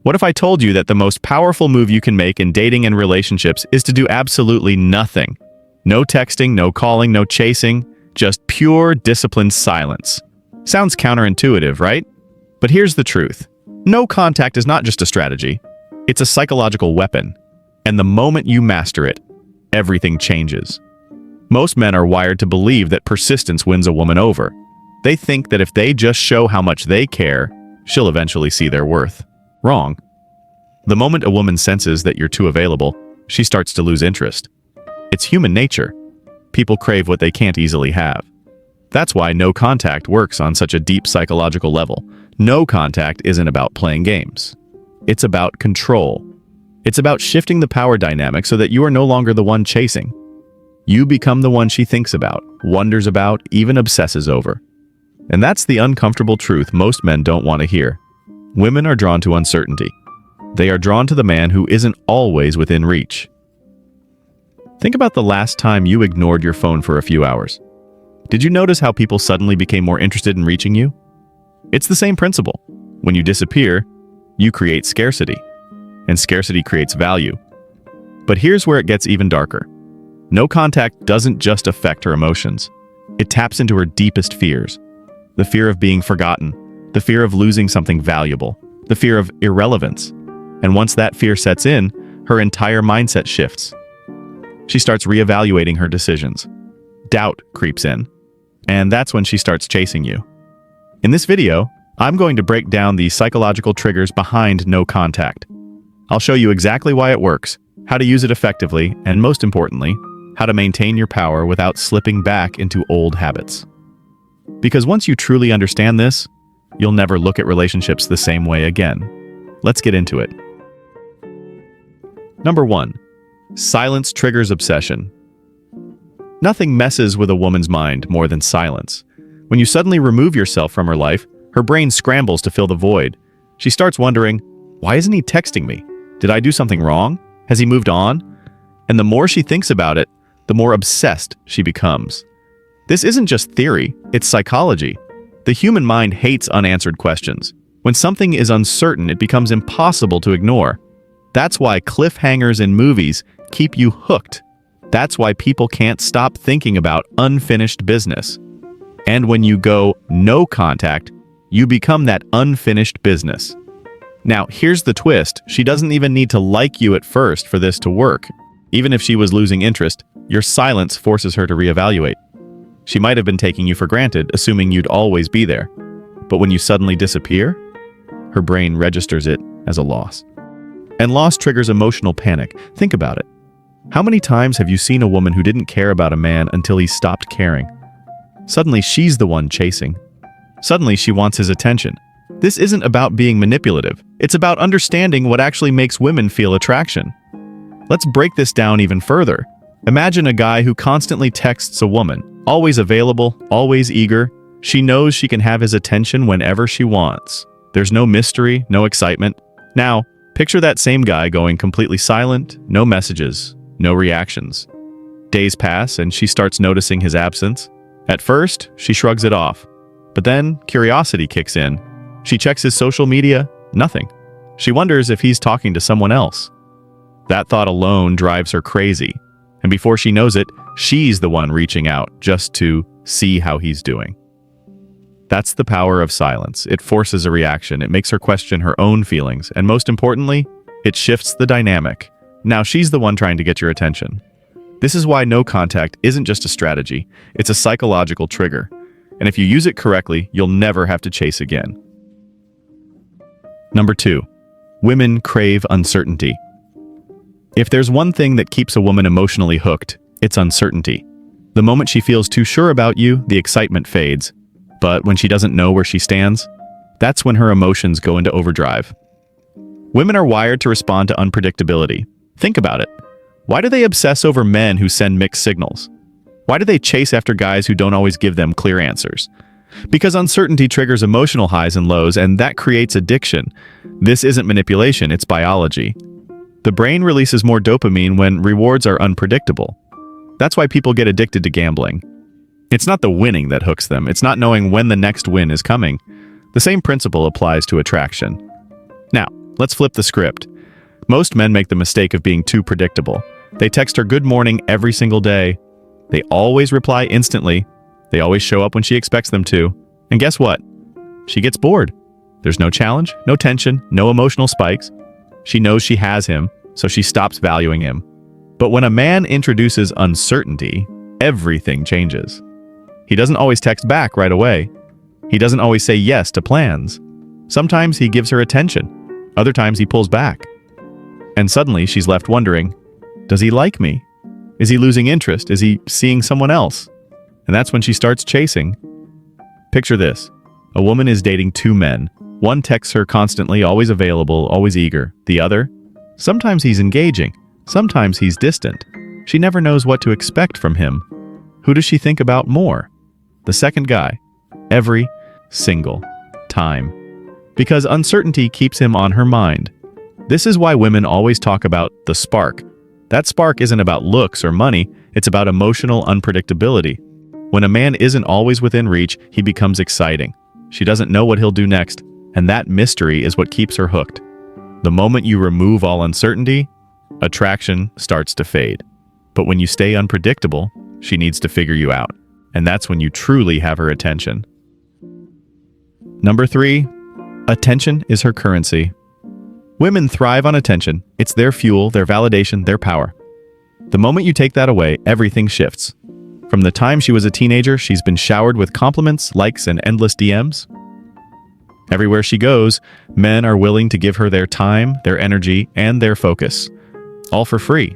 What if I told you that the most powerful move you can make in dating and relationships is to do absolutely nothing? No texting, no calling, no chasing, just pure, disciplined silence. Sounds counterintuitive, right? But here's the truth. No contact is not just a strategy. It's a psychological weapon. And the moment you master it, everything changes. Most men are wired to believe that persistence wins a woman over. They think that if they just show how much they care, she'll eventually see their worth. Wrong. The moment a woman senses that you're too available, she starts to lose interest. It's human nature. People crave what they can't easily have. That's why no contact works on such a deep psychological level. No contact isn't about playing games. It's about control. It's about shifting the power dynamic so that you are no longer the one chasing. You become the one she thinks about, wonders about, even obsesses over. And that's the uncomfortable truth most men don't want to hear. Women are drawn to uncertainty. They are drawn to the man who isn't always within reach. Think about the last time you ignored your phone for a few hours. Did you notice how people suddenly became more interested in reaching you? It's the same principle. When you disappear, you create scarcity. And scarcity creates value. But here's where it gets even darker. No contact doesn't just affect her emotions. It taps into her deepest fears. The fear of being forgotten, the fear of losing something valuable, the fear of irrelevance. And once that fear sets in, her entire mindset shifts. She starts reevaluating her decisions. Doubt creeps in. And that's when she starts chasing you. In this video, I'm going to break down the psychological triggers behind no contact. I'll show you exactly why it works, how to use it effectively, and most importantly, how to maintain your power without slipping back into old habits. Because once you truly understand this, you'll never look at relationships the same way again. Let's get into it. Number 1. Silence triggers obsession. Nothing messes with a woman's mind more than silence. When you suddenly remove yourself from her life, her brain scrambles to fill the void. She starts wondering, why isn't he texting me? Did I do something wrong? Has he moved on? And the more she thinks about it, the more obsessed she becomes. This isn't just theory, it's psychology. The human mind hates unanswered questions. When something is uncertain, it becomes impossible to ignore. That's why cliffhangers in movies keep you hooked. That's why people can't stop thinking about unfinished business. And when you go no contact, you become that unfinished business. Now, here's the twist. She doesn't even need to like you at first for this to work. Even if she was losing interest, your silence forces her to reevaluate. She might have been taking you for granted, assuming you'd always be there. But when you suddenly disappear, her brain registers it as a loss. And loss triggers emotional panic. Think about it. How many times have you seen a woman who didn't care about a man until he stopped caring? Suddenly she's the one chasing. Suddenly she wants his attention. This isn't about being manipulative. It's about understanding what actually makes women feel attraction. Let's break this down even further. Imagine a guy who constantly texts a woman, always available, always eager. She knows she can have his attention whenever she wants. There's no mystery, no excitement. Now, picture that same guy going completely silent, no messages, no reactions. Days pass and she starts noticing his absence. At first, she shrugs it off. But then, curiosity kicks in. She checks his social media, nothing. She wonders if he's talking to someone else. That thought alone drives her crazy. And before she knows it, she's the one reaching out just to see how he's doing. That's the power of silence. It forces a reaction. It makes her question her own feelings. And most importantly, it shifts the dynamic. Now she's the one trying to get your attention. This is why no contact isn't just a strategy. It's a psychological trigger. And if you use it correctly, you'll never have to chase again. Number 2. Women crave uncertainty. If there's one thing that keeps a woman emotionally hooked, it's uncertainty. The moment she feels too sure about you, the excitement fades. But when she doesn't know where she stands, that's when her emotions go into overdrive. Women are wired to respond to unpredictability. Think about it. Why do they obsess over men who send mixed signals? Why do they chase after guys who don't always give them clear answers? Because uncertainty triggers emotional highs and lows, and that creates addiction. This isn't manipulation, it's biology. The brain releases more dopamine when rewards are unpredictable. That's why people get addicted to gambling. It's not the winning that hooks them. It's not knowing when the next win is coming. The same principle applies to attraction. Now, let's flip the script. Most men make the mistake of being too predictable. They text her good morning every single day. They always reply instantly. They always show up when she expects them to. And guess what? She gets bored. There's no challenge, no tension, no emotional spikes. She knows she has him, so she stops valuing him. But when a man introduces uncertainty, everything changes. He doesn't always text back right away. He doesn't always say yes to plans. Sometimes he gives her attention. Other times he pulls back. And suddenly she's left wondering, does he like me? Is he losing interest? Is he seeing someone else? And that's when she starts chasing. Picture this. A woman is dating two men. One texts her constantly, always available, always eager. The other? Sometimes he's engaging. Sometimes he's distant. She never knows what to expect from him. Who does she think about more? The second guy. Every single time. Because uncertainty keeps him on her mind. This is why women always talk about the spark. That spark isn't about looks or money, it's about emotional unpredictability. When a man isn't always within reach, he becomes exciting. She doesn't know what he'll do next, and that mystery is what keeps her hooked. The moment you remove all uncertainty, attraction starts to fade. But when you stay unpredictable, she needs to figure you out. And that's when you truly have her attention. Number 3, attention is her currency. Women thrive on attention. It's their fuel, their validation, their power. The moment you take that away, everything shifts. From the time she was a teenager, she's been showered with compliments, likes, and endless DMs. Everywhere she goes, men are willing to give her their time, their energy, and their focus. All for free.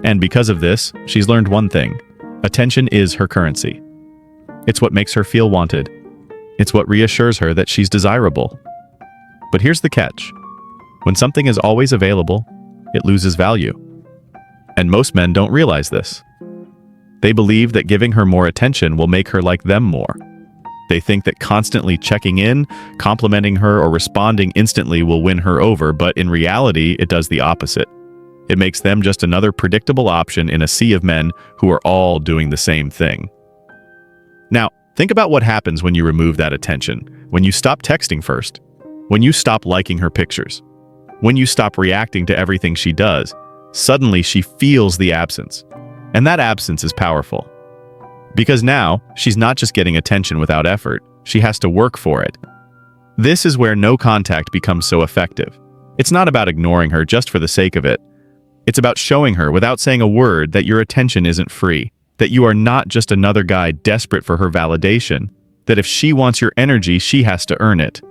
And because of this, she's learned one thing. Attention is her currency. It's what makes her feel wanted. It's what reassures her that she's desirable. But here's the catch. When something is always available, it loses value. And most men don't realize this. They believe that giving her more attention will make her like them more. They think that constantly checking in, complimenting her, or responding instantly will win her over, but in reality, it does the opposite. It makes them just another predictable option in a sea of men who are all doing the same thing. Now, think about what happens when you remove that attention, when you stop texting first, when you stop liking her pictures, when you stop reacting to everything she does. Suddenly she feels the absence. And that absence is powerful. Because now, she's not just getting attention without effort, she has to work for it. This is where no contact becomes so effective. It's not about ignoring her just for the sake of it. It's about showing her, without saying a word, that your attention isn't free, that you are not just another guy desperate for her validation, that if she wants your energy, she has to earn it.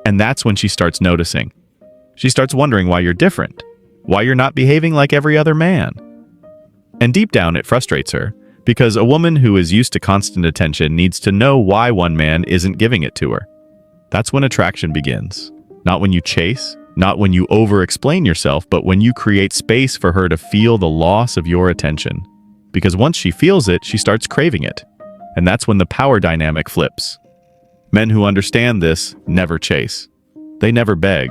And that's when she starts noticing. She starts wondering why you're different, why you're not behaving like every other man. And deep down, it frustrates her, because a woman who is used to constant attention needs to know why one man isn't giving it to her. That's when attraction begins. Not when you chase, not when you over-explain yourself, but when you create space for her to feel the loss of your attention. Because once she feels it, she starts craving it. And that's when the power dynamic flips. Men who understand this never chase. They never beg.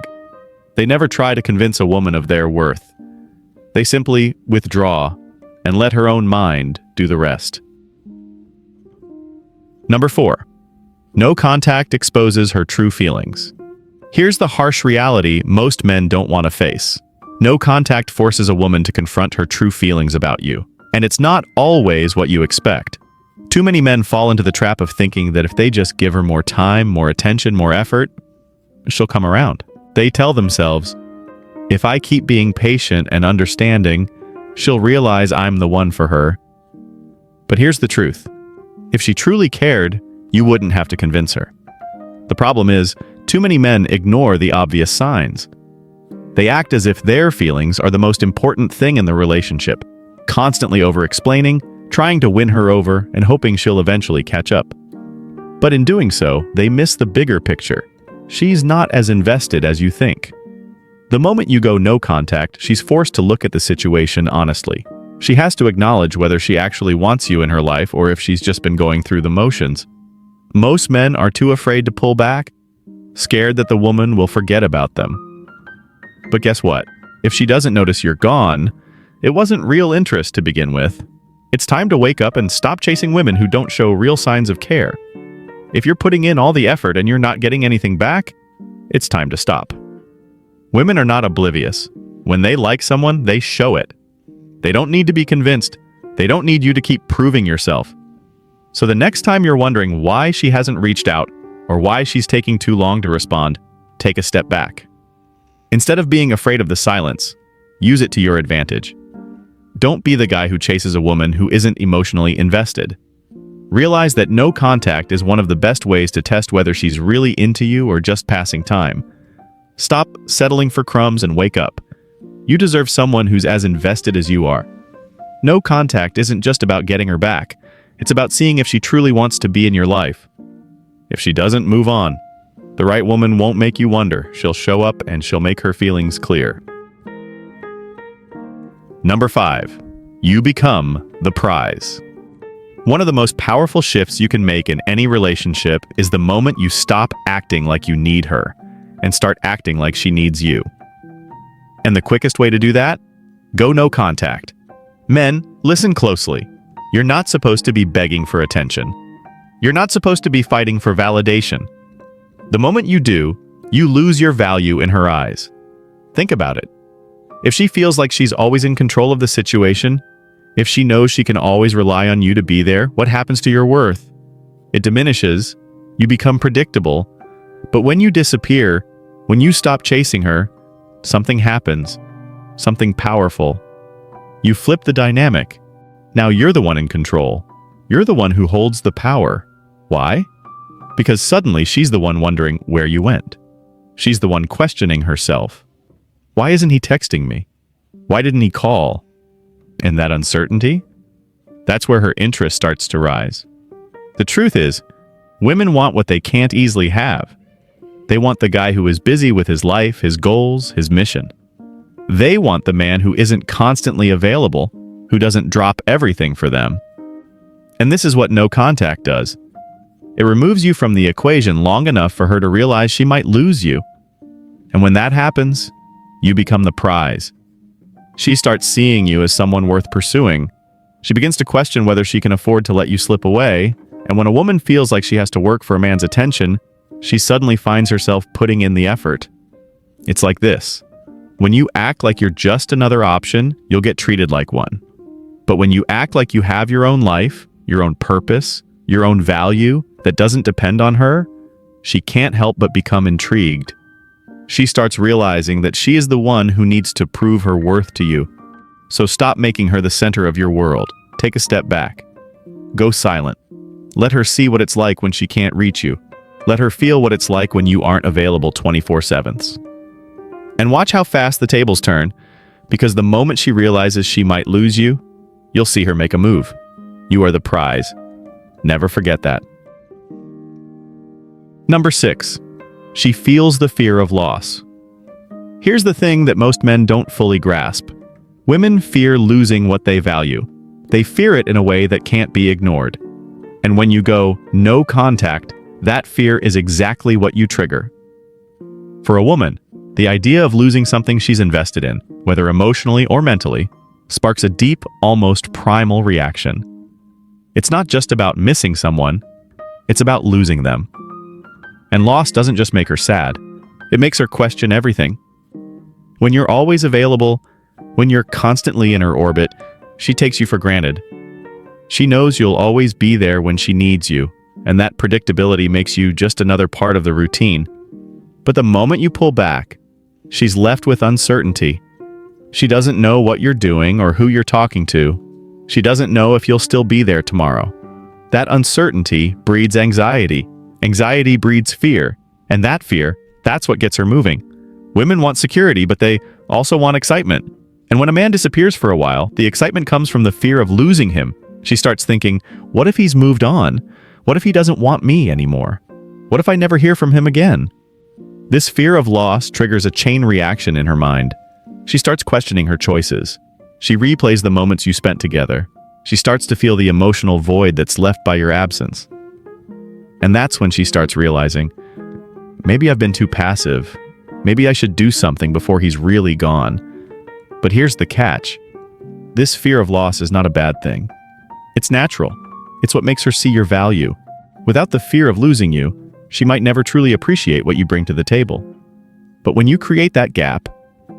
They never try to convince a woman of their worth. They simply withdraw and let her own mind do the rest. Number 4, no contact exposes her true feelings. Here's the harsh reality most men don't want to face. No contact forces a woman to confront her true feelings about you. And it's not always what you expect. Too many men fall into the trap of thinking that if they just give her more time, more attention, more effort, she'll come around. They tell themselves, if I keep being patient and understanding, she'll realize I'm the one for her. But here's the truth. If she truly cared, you wouldn't have to convince her. The problem is, too many men ignore the obvious signs. They act as if their feelings are the most important thing in the relationship, constantly over-explaining, trying to win her over, and hoping she'll eventually catch up. But in doing so, they miss the bigger picture. She's not as invested as you think. The moment you go no contact, she's forced to look at the situation honestly. She has to acknowledge whether she actually wants you in her life or if she's just been going through the motions. Most men are too afraid to pull back, scared that the woman will forget about them. But guess what? If she doesn't notice you're gone, it wasn't real interest to begin with. It's time to wake up and stop chasing women who don't show real signs of care. If you're putting in all the effort and you're not getting anything back, it's time to stop. Women are not oblivious. When they like someone, they show it. They don't need to be convinced. They don't need you to keep proving yourself. So the next time you're wondering why she hasn't reached out or why she's taking too long to respond, take a step back. Instead of being afraid of the silence, use it to your advantage. Don't be the guy who chases a woman who isn't emotionally invested. Realize that no contact is one of the best ways to test whether she's really into you or just passing time. Stop settling for crumbs and wake up. You deserve someone who's as invested as you are. No contact isn't just about getting her back. It's about seeing if she truly wants to be in your life. If she doesn't, move on. The right woman won't make you wonder. She'll show up and she'll make her feelings clear. Number 5. You become the prize. One of the most powerful shifts you can make in any relationship is the moment you stop acting like you need her and start acting like she needs you. And the quickest way to do that? Go no contact. Men, listen closely. You're not supposed to be begging for attention. You're not supposed to be fighting for validation. The moment you do, you lose your value in her eyes. Think about it. If she feels like she's always in control of the situation, if she knows she can always rely on you to be there, what happens to your worth? It diminishes. You become predictable. But when you disappear, when you stop chasing her, something happens. Something powerful. You flip the dynamic. Now you're the one in control. You're the one who holds the power. Why? Because suddenly she's the one wondering where you went. She's the one questioning herself. Why isn't he texting me? Why didn't he call? And that uncertainty? That's where her interest starts to rise. The truth is, women want what they can't easily have. They want the guy who is busy with his life, his goals, his mission. They want the man who isn't constantly available, who doesn't drop everything for them. And this is what no contact does. It removes you from the equation long enough for her to realize she might lose you. And when that happens, you become the prize. She starts seeing you as someone worth pursuing. She begins to question whether she can afford to let you slip away. And when a woman feels like she has to work for a man's attention, she suddenly finds herself putting in the effort. It's like this. When you act like you're just another option, you'll get treated like one. But when you act like you have your own life, your own purpose, your own value that doesn't depend on her, she can't help but become intrigued. She starts realizing that she is the one who needs to prove her worth to you. So stop making her the center of your world. Take a step back. Go silent. Let her see what it's like when she can't reach you. Let her feel what it's like when you aren't available 24/7. And watch how fast the tables turn, because the moment she realizes she might lose you, you'll see her make a move. You are the prize. Never forget that. Number 6. She feels the fear of loss. Here's the thing that most men don't fully grasp. Women fear losing what they value. They fear it in a way that can't be ignored. And when you go no contact, that fear is exactly what you trigger. For a woman, the idea of losing something she's invested in, whether emotionally or mentally, sparks a deep, almost primal reaction. It's not just about missing someone, it's about losing them. And loss doesn't just make her sad, it makes her question everything. When you're always available, when you're constantly in her orbit, she takes you for granted. She knows you'll always be there when she needs you, and that predictability makes you just another part of the routine. But the moment you pull back, she's left with uncertainty. She doesn't know what you're doing or who you're talking to. She doesn't know if you'll still be there tomorrow. That uncertainty breeds anxiety. Anxiety breeds fear. And that fear, that's what gets her moving. Women want security, but they also want excitement. And when a man disappears for a while, the excitement comes from the fear of losing him. She starts thinking, what if he's moved on? What if he doesn't want me anymore? What if I never hear from him again? This fear of loss triggers a chain reaction in her mind. She starts questioning her choices. She replays the moments you spent together. She starts to feel the emotional void that's left by your absence. And that's when she starts realizing, maybe I've been too passive. Maybe I should do something before he's really gone. But here's the catch. This fear of loss is not a bad thing. It's natural. It's what makes her see your value. Without the fear of losing you, she might never truly appreciate what you bring to the table. But when you create that gap,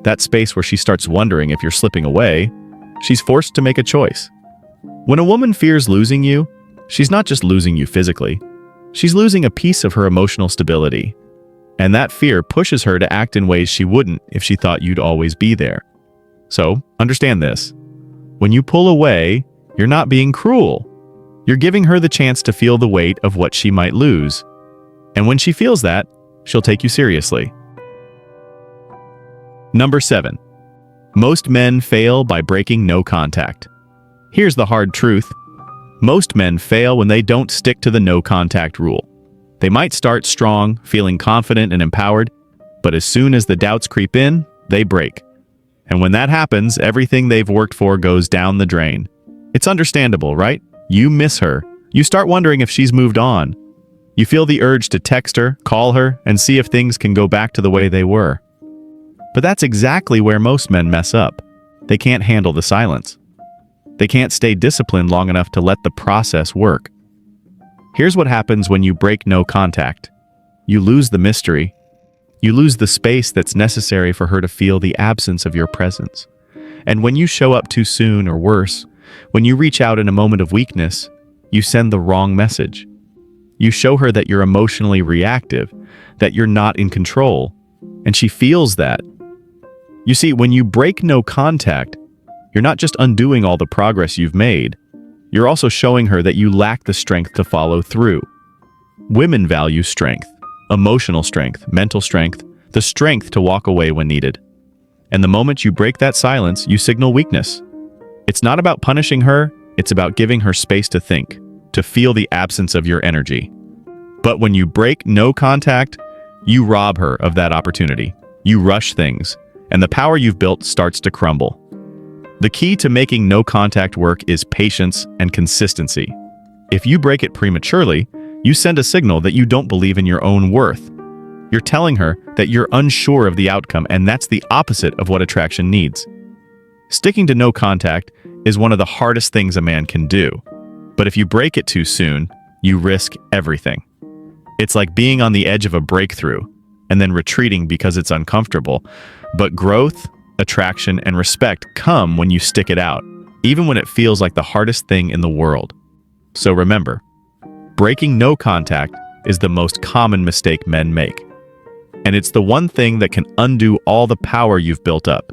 that space where she starts wondering if you're slipping away, she's forced to make a choice. When a woman fears losing you, she's not just losing you physically. She's losing a piece of her emotional stability. And that fear pushes her to act in ways she wouldn't if she thought you'd always be there. So, understand this. When you pull away, you're not being cruel. You're giving her the chance to feel the weight of what she might lose. And when she feels that, she'll take you seriously. Number 7. Most men fail by breaking no contact. Here's the hard truth. Most men fail when they don't stick to the no contact rule. They might start strong, feeling confident and empowered, but as soon as the doubts creep in, they break. And when that happens, everything they've worked for goes down the drain. It's understandable, right? You miss her. You start wondering if she's moved on. You feel the urge to text her, call her, and see if things can go back to the way they were. But that's exactly where most men mess up. They can't handle the silence. They can't stay disciplined long enough to let the process work. Here's what happens when you break no contact. You lose the mystery. You lose the space that's necessary for her to feel the absence of your presence. And when you show up too soon, or worse, when you reach out in a moment of weakness, you send the wrong message. You show her that you're emotionally reactive, that you're not in control, and she feels that. You see, when you break no contact, you're not just undoing all the progress you've made, you're also showing her that you lack the strength to follow through. Women value strength, emotional strength, mental strength, the strength to walk away when needed. And the moment you break that silence, you signal weakness. It's not about punishing her, it's about giving her space to think, to feel the absence of your energy. But when you break no contact, you rob her of that opportunity. You rush things, and the power you've built starts to crumble. The key to making no contact work is patience and consistency. If you break it prematurely, you send a signal that you don't believe in your own worth. You're telling her that you're unsure of the outcome, and that's the opposite of what attraction needs. Sticking to no contact is one of the hardest things a man can do. But if you break it too soon, you risk everything. It's like being on the edge of a breakthrough and then retreating because it's uncomfortable. But growth, attraction, and respect come when you stick it out, even when it feels like the hardest thing in the world. So remember, breaking no contact is the most common mistake men make. And it's the one thing that can undo all the power you've built up.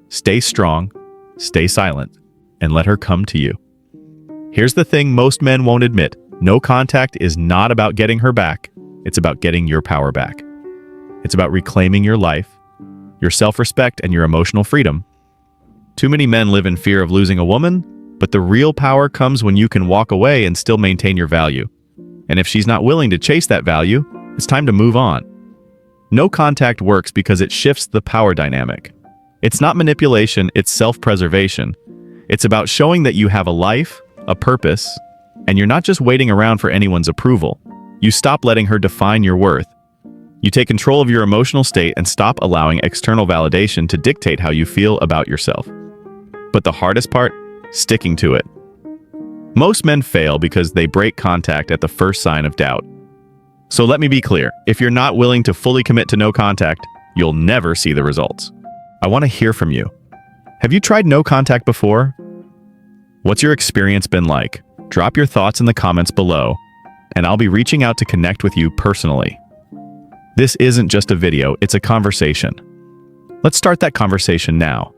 Stay strong, stay silent, and let her come to you. Here's the thing most men won't admit. No contact is not about getting her back. It's about getting your power back. It's about reclaiming your life, your self-respect, and your emotional freedom. Too many men live in fear of losing a woman, but the real power comes when you can walk away and still maintain your value. And if she's not willing to chase that value, it's time to move on. No contact works because it shifts the power dynamic. It's not manipulation, it's self-preservation. It's about showing that you have a life, a purpose, and you're not just waiting around for anyone's approval. You stop letting her define your worth. You take control of your emotional state and stop allowing external validation to dictate how you feel about yourself. But the hardest part? Sticking to it. Most men fail because they break contact at the first sign of doubt. So let me be clear, if you're not willing to fully commit to no contact, you'll never see the results. I want to hear from you. Have you tried no contact before? What's your experience been like? Drop your thoughts in the comments below, and I'll be reaching out to connect with you personally. This isn't just a video, it's a conversation. Let's start that conversation now.